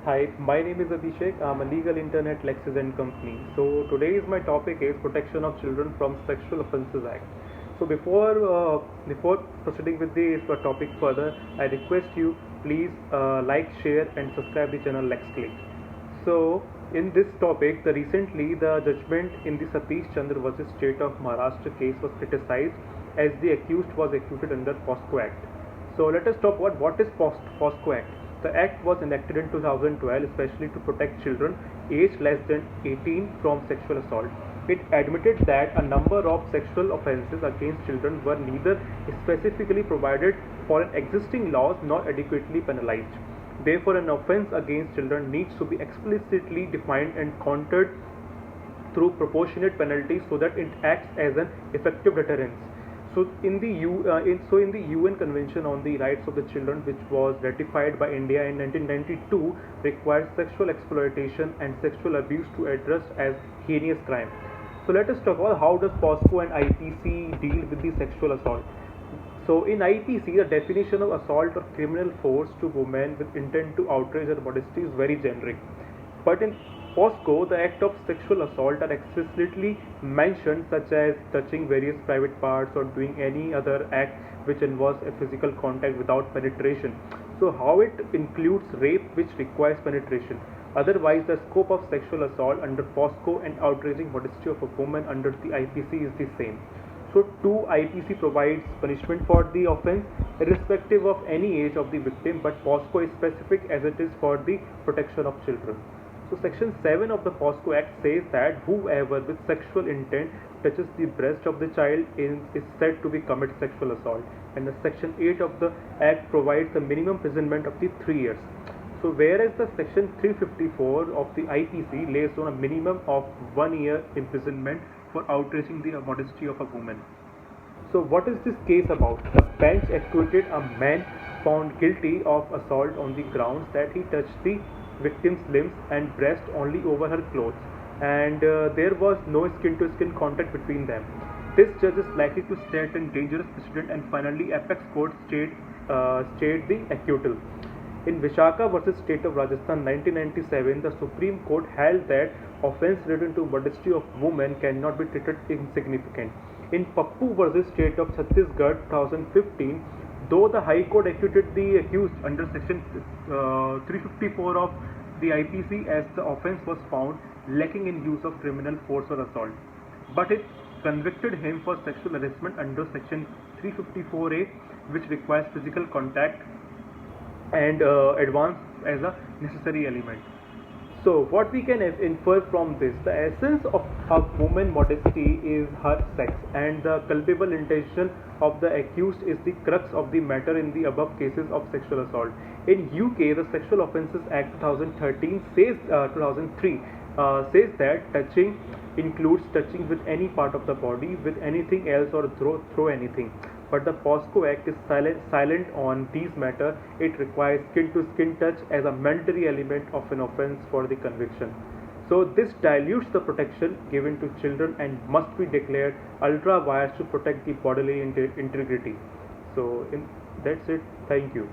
Hi, my name is Abhishek. I'm a legal intern at LEXIS and Company. So today's my topic is protection of children from Sexual Offences Act. So before proceeding with the topic further, I request you please like, share, and subscribe the channel Lexcliq. So in this topic, recently the judgment in the Satish Chandra versus State of Maharashtra case was criticized as the accused was acquitted under POSCO Act. So let us talk about what is POSCO Act. The Act was enacted in 2012 especially to protect children aged less than 18 from sexual assault. It admitted that a number of sexual offences against children were neither specifically provided for in existing laws nor adequately penalized. Therefore, an offence against children needs to be explicitly defined and countered through proportionate penalties so that it acts as an effective deterrence. So in the UN Convention on the Rights of the Children, which was ratified by India in 1992, requires sexual exploitation and sexual abuse to address as heinous crime. So let us talk about how does POSCO and IPC deal with the sexual assault. So in IPC, the definition of assault or criminal force to women with intent to outrage or modesty is very generic. But in POSCO, the act of sexual assault are explicitly mentioned, such as touching various private parts or doing any other act which involves a physical contact without penetration. So how it includes rape which requires penetration. Otherwise, the scope of sexual assault under POSCO and outraging modesty of a woman under the IPC is the same. So 2 IPC provides punishment for the offence irrespective of any age of the victim, but POSCO is specific as it is for the protection of children. So section 7 of the POSCO Act says that whoever with sexual intent touches the breast of the child is said to be commit sexual assault, and the section 8 of the Act provides a minimum imprisonment of the 3 years. So whereas the section 354 of the IPC lays on a minimum of 1 year imprisonment for outraging the modesty of a woman. So what is this case about? The bench acquitted a man found guilty of assault on the grounds that he touched the victim's limbs and breast only over her clothes, and there was no skin-to-skin contact between them. This judge is likely to set a dangerous precedent, and finally Apex Court stayed the acquittal. In Vishaka versus State of Rajasthan 1997, the Supreme Court held that offence related to modesty of women cannot be treated insignificant. In Pappu versus State of Chhattisgarh 2015, though the High Court acquitted the accused under section 354 of the IPC as the offence was found lacking in use of criminal force or assault, but it convicted him for sexual harassment under section 354A, which requires physical contact and advance as a necessary element. So what we can infer from this, the essence of a woman's modesty is her sex, and the culpable intention of the accused is the crux of the matter in the above cases of sexual assault. In UK, the Sexual Offences Act 2003 says that touching includes touching with any part of the body, with anything else, or throw anything. But the POSCO Act is silent on these matters. It requires skin-to-skin touch as a mandatory element of an offence for the conviction. So this dilutes the protection given to children and must be declared ultra vires to protect the bodily integrity. So that's it. Thank you.